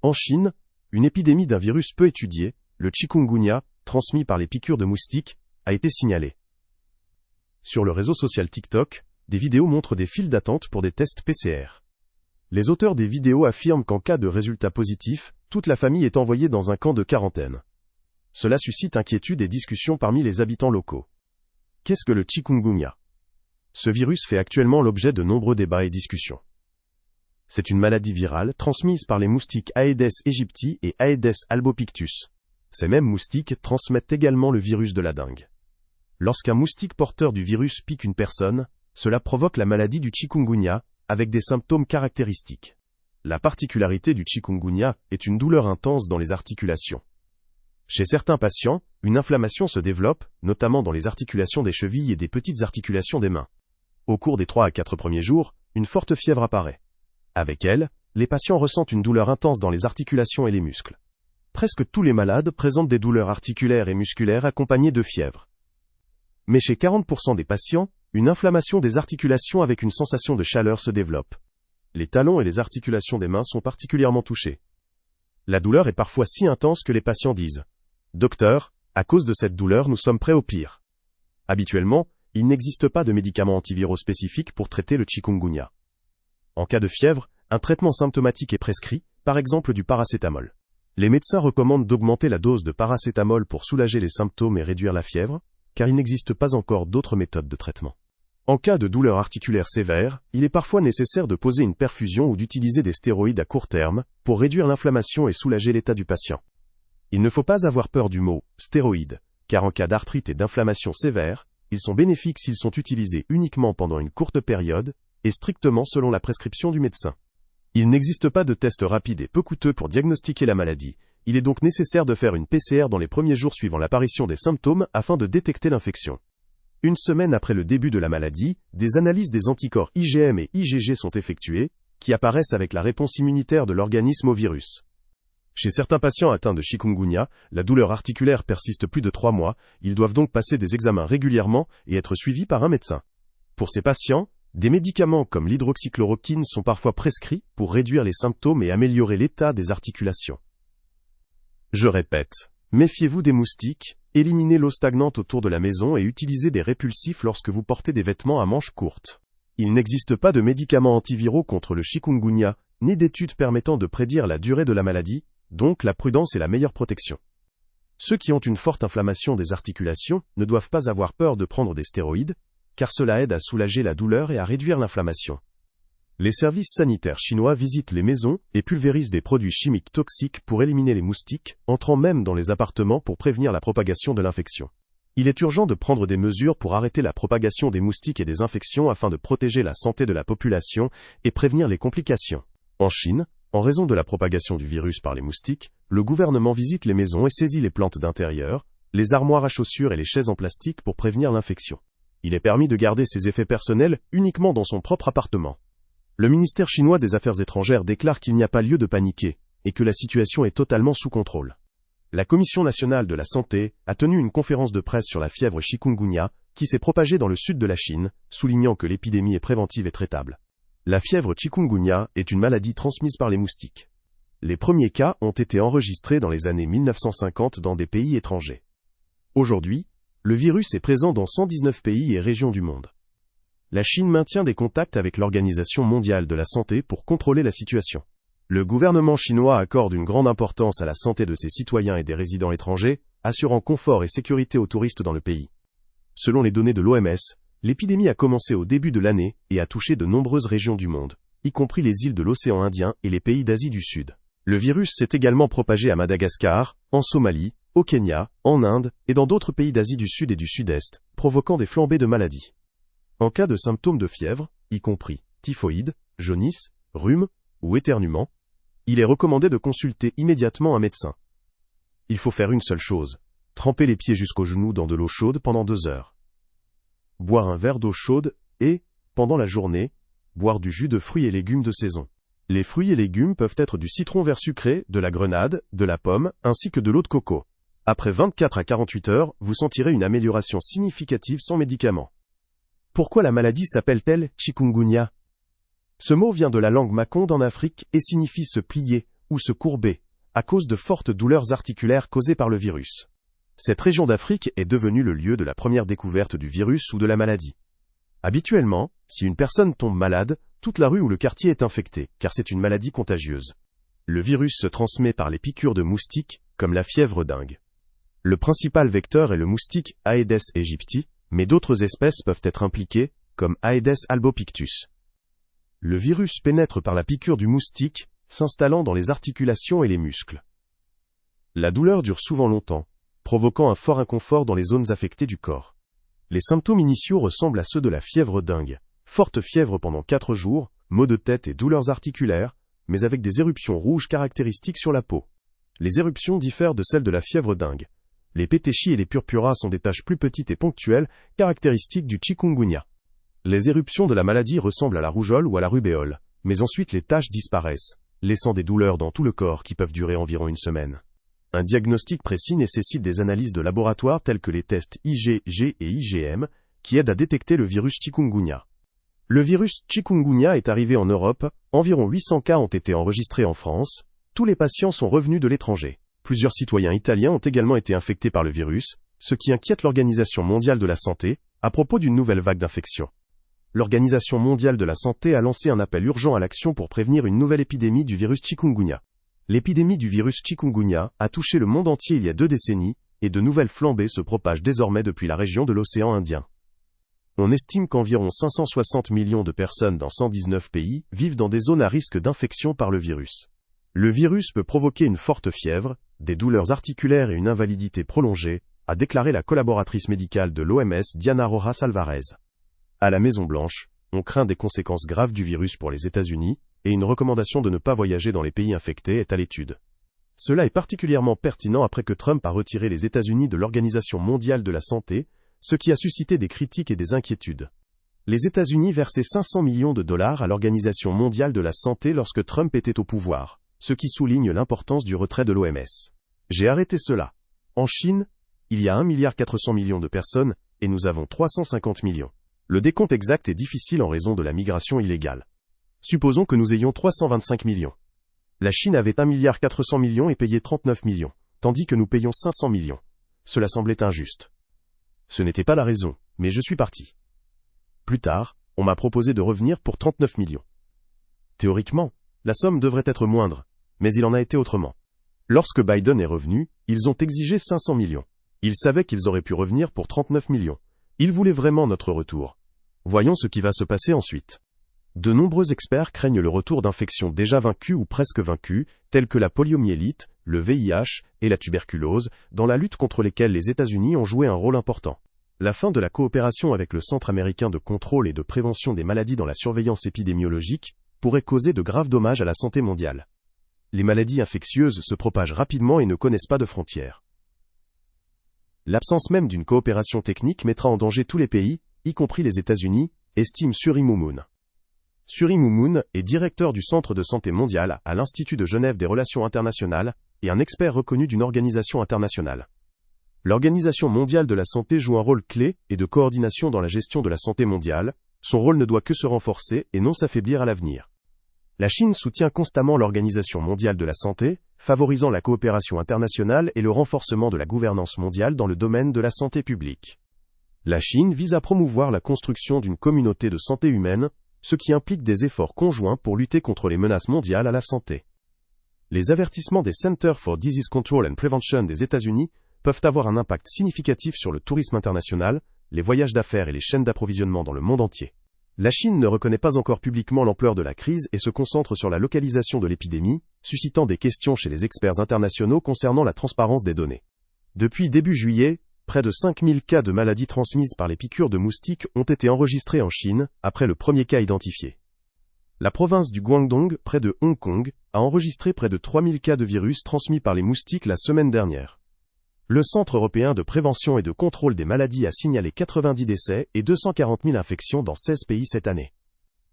En Chine, une épidémie d'un virus peu étudié, le chikungunya, transmis par les piqûres de moustiques, a été signalée. Sur le réseau social TikTok, des vidéos montrent des files d'attente pour des tests PCR. Les auteurs des vidéos affirment qu'en cas de résultat positif, toute la famille est envoyée dans un camp de quarantaine. Cela suscite inquiétude et discussion parmi les habitants locaux. Qu'est-ce que le chikungunya ? Ce virus fait actuellement l'objet de nombreux débats et discussions. C'est une maladie virale transmise par les moustiques Aedes aegypti et Aedes albopictus. Ces mêmes moustiques transmettent également le virus de la dengue. Lorsqu'un moustique porteur du virus pique une personne, cela provoque la maladie du chikungunya, avec des symptômes caractéristiques. La particularité du chikungunya est une douleur intense dans les articulations. Chez certains patients, une inflammation se développe, notamment dans les articulations des chevilles et des petites articulations des mains. Au cours des 3 à 4 premiers jours, une forte fièvre apparaît. Avec elle, les patients ressentent une douleur intense dans les articulations et les muscles. Presque tous les malades présentent des douleurs articulaires et musculaires accompagnées de fièvre. Mais chez 40% des patients, une inflammation des articulations avec une sensation de chaleur se développe. Les talons et les articulations des mains sont particulièrement touchés. La douleur est parfois si intense que les patients disent « Docteur, à cause de cette douleur, nous sommes prêts au pire ». Habituellement, il n'existe pas de médicaments antiviraux spécifiques pour traiter le chikungunya. En cas de fièvre, un traitement symptomatique est prescrit, par exemple du paracétamol. Les médecins recommandent d'augmenter la dose de paracétamol pour soulager les symptômes et réduire la fièvre, car il n'existe pas encore d'autres méthodes de traitement. En cas de douleur articulaire sévère, il est parfois nécessaire de poser une perfusion ou d'utiliser des stéroïdes à court terme pour réduire l'inflammation et soulager l'état du patient. Il ne faut pas avoir peur du mot « stéroïde », car en cas d'arthrite et d'inflammation sévère, ils sont bénéfiques s'ils sont utilisés uniquement pendant une courte période et strictement selon la prescription du médecin. Il n'existe pas de test rapide et peu coûteux pour diagnostiquer la maladie. Il est donc nécessaire de faire une PCR dans les premiers jours suivant l'apparition des symptômes afin de détecter l'infection. Une semaine après le début de la maladie, des analyses des anticorps IgM et IgG sont effectuées, qui apparaissent avec la réponse immunitaire de l'organisme au virus. Chez certains patients atteints de chikungunya, la douleur articulaire persiste plus de 3 mois, ils doivent donc passer des examens régulièrement et être suivis par un médecin. Pour ces patients, des médicaments comme l'hydroxychloroquine sont parfois prescrits pour réduire les symptômes et améliorer l'état des articulations. Je répète, méfiez-vous des moustiques, éliminez l'eau stagnante autour de la maison et utilisez des répulsifs lorsque vous portez des vêtements à manches courtes. Il n'existe pas de médicaments antiviraux contre le chikungunya, ni d'études permettant de prédire la durée de la maladie, donc la prudence est la meilleure protection. Ceux qui ont une forte inflammation des articulations ne doivent pas avoir peur de prendre des stéroïdes, car cela aide à soulager la douleur et à réduire l'inflammation. Les services sanitaires chinois visitent les maisons et pulvérisent des produits chimiques toxiques pour éliminer les moustiques, entrant même dans les appartements pour prévenir la propagation de l'infection. Il est urgent de prendre des mesures pour arrêter la propagation des moustiques et des infections afin de protéger la santé de la population et prévenir les complications. En Chine, en raison de la propagation du virus par les moustiques, le gouvernement visite les maisons et saisit les plantes d'intérieur, les armoires à chaussures et les chaises en plastique pour prévenir l'infection. Il est permis de garder ses effets personnels uniquement dans son propre appartement. Le ministère chinois des Affaires étrangères déclare qu'il n'y a pas lieu de paniquer, et que la situation est totalement sous contrôle. La Commission nationale de la santé a tenu une conférence de presse sur la fièvre chikungunya, qui s'est propagée dans le sud de la Chine, soulignant que l'épidémie est préventive et traitable. La fièvre chikungunya est une maladie transmise par les moustiques. Les premiers cas ont été enregistrés dans les années 1950 dans des pays étrangers. Aujourd'hui, le virus est présent dans 119 pays et régions du monde. La Chine maintient des contacts avec l'Organisation mondiale de la santé pour contrôler la situation. Le gouvernement chinois accorde une grande importance à la santé de ses citoyens et des résidents étrangers, assurant confort et sécurité aux touristes dans le pays. Selon les données de l'OMS, l'épidémie a commencé au début de l'année et a touché de nombreuses régions du monde, y compris les îles de l'océan Indien et les pays d'Asie du Sud. Le virus s'est également propagé à Madagascar, en Somalie, au Kenya, en Inde et dans d'autres pays d'Asie du Sud et du Sud-Est, provoquant des flambées de maladies. En cas de symptômes de fièvre, y compris typhoïde, jaunisse, rhume ou éternuement, il est recommandé de consulter immédiatement un médecin. Il faut faire une seule chose, tremper les pieds jusqu'aux genoux dans de l'eau chaude pendant 2 heures. Boire un verre d'eau chaude et, pendant la journée, boire du jus de fruits et légumes de saison. Les fruits et légumes peuvent être du citron vert sucré, de la grenade, de la pomme, ainsi que de l'eau de coco. Après 24 à 48 heures, vous sentirez une amélioration significative sans médicaments. Pourquoi la maladie s'appelle-t-elle chikungunya ? Ce mot vient de la langue makonde en Afrique et signifie se plier ou se courber, à cause de fortes douleurs articulaires causées par le virus. Cette région d'Afrique est devenue le lieu de la première découverte du virus ou de la maladie. Habituellement, si une personne tombe malade, toute la rue ou le quartier est infecté, car c'est une maladie contagieuse. Le virus se transmet par les piqûres de moustiques, comme la fièvre dingue. Le principal vecteur est le moustique Aedes aegypti, mais d'autres espèces peuvent être impliquées, comme Aedes albopictus. Le virus pénètre par la piqûre du moustique, s'installant dans les articulations et les muscles. La douleur dure souvent longtemps, provoquant un fort inconfort dans les zones affectées du corps. Les symptômes initiaux ressemblent à ceux de la fièvre dingue. Forte fièvre pendant 4 jours, maux de tête et douleurs articulaires, mais avec des éruptions rouges caractéristiques sur la peau. Les éruptions diffèrent de celles de la fièvre dingue. Les pétéchies et les purpuras sont des taches plus petites et ponctuelles, caractéristiques du chikungunya. Les éruptions de la maladie ressemblent à la rougeole ou à la rubéole, mais ensuite les taches disparaissent, laissant des douleurs dans tout le corps qui peuvent durer environ une semaine. Un diagnostic précis nécessite des analyses de laboratoire telles que les tests IgG et IgM, qui aident à détecter le virus chikungunya. Le virus chikungunya est arrivé en Europe, environ 800 cas ont été enregistrés en France, tous les patients sont revenus de l'étranger. Plusieurs citoyens italiens ont également été infectés par le virus, ce qui inquiète l'Organisation mondiale de la santé, à propos d'une nouvelle vague d'infection. L'Organisation mondiale de la santé a lancé un appel urgent à l'action pour prévenir une nouvelle épidémie du virus chikungunya. L'épidémie du virus chikungunya a touché le monde entier il y a 2 décennies, et de nouvelles flambées se propagent désormais depuis la région de l'océan Indien. On estime qu'environ 560 millions de personnes dans 119 pays vivent dans des zones à risque d'infection par le virus. Le virus peut provoquer une forte fièvre, des douleurs articulaires et une invalidité prolongée, a déclaré la collaboratrice médicale de l'OMS Diana Rojas Alvarez. À la Maison-Blanche, on craint des conséquences graves du virus pour les États-Unis, et une recommandation de ne pas voyager dans les pays infectés est à l'étude. Cela est particulièrement pertinent après que Trump a retiré les États-Unis de l'Organisation mondiale de la santé, ce qui a suscité des critiques et des inquiétudes. Les États-Unis versaient 500 millions de dollars à l'Organisation mondiale de la santé lorsque Trump était au pouvoir, ce qui souligne l'importance du retrait de l'OMS. J'ai arrêté cela. En Chine, il y a 1,4 milliard de personnes, et nous avons 350 millions. Le décompte exact est difficile en raison de la migration illégale. Supposons que nous ayons 325 millions. La Chine avait 1,4 milliard et payait 39 millions, tandis que nous payons 500 millions. Cela semblait injuste. Ce n'était pas la raison, mais je suis parti. Plus tard, on m'a proposé de revenir pour 39 millions. Théoriquement, la somme devrait être moindre, mais il en a été autrement. Lorsque Biden est revenu, ils ont exigé 500 millions. Ils savaient qu'ils auraient pu revenir pour 39 millions. Ils voulaient vraiment notre retour. Voyons ce qui va se passer ensuite. De nombreux experts craignent le retour d'infections déjà vaincues ou presque vaincues, telles que la poliomyélite, le VIH et la tuberculose, dans la lutte contre lesquelles les États-Unis ont joué un rôle important. La fin de la coopération avec le Centre américain de contrôle et de prévention des maladies dans la surveillance épidémiologique pourrait causer de graves dommages à la santé mondiale. Les maladies infectieuses se propagent rapidement et ne connaissent pas de frontières. L'absence même d'une coopération technique mettra en danger tous les pays, y compris les États-Unis, estime Suri Moumoun. Suri Moumoun est directeur du Centre de santé mondial à l'Institut de Genève des relations internationales et un expert reconnu d'une organisation internationale. L'Organisation mondiale de la santé joue un rôle clé et de coordination dans la gestion de la santé mondiale. Son rôle ne doit que se renforcer et non s'affaiblir à l'avenir. La Chine soutient constamment l'Organisation mondiale de la santé, favorisant la coopération internationale et le renforcement de la gouvernance mondiale dans le domaine de la santé publique. La Chine vise à promouvoir la construction d'une communauté de santé humaine, ce qui implique des efforts conjoints pour lutter contre les menaces mondiales à la santé. Les avertissements des Centers for Disease Control and Prevention des États-Unis peuvent avoir un impact significatif sur le tourisme international, les voyages d'affaires et les chaînes d'approvisionnement dans le monde entier. La Chine ne reconnaît pas encore publiquement l'ampleur de la crise et se concentre sur la localisation de l'épidémie, suscitant des questions chez les experts internationaux concernant la transparence des données. Depuis début juillet, près de 5000 cas de maladies transmises par les piqûres de moustiques ont été enregistrés en Chine, après le premier cas identifié. La province du Guangdong, près de Hong Kong, a enregistré près de 3000 cas de virus transmis par les moustiques la semaine dernière. Le Centre européen de prévention et de contrôle des maladies a signalé 90 décès et 240 000 infections dans 16 pays cette année.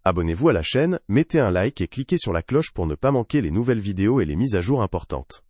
Abonnez-vous à la chaîne, mettez un like et cliquez sur la cloche pour ne pas manquer les nouvelles vidéos et les mises à jour importantes.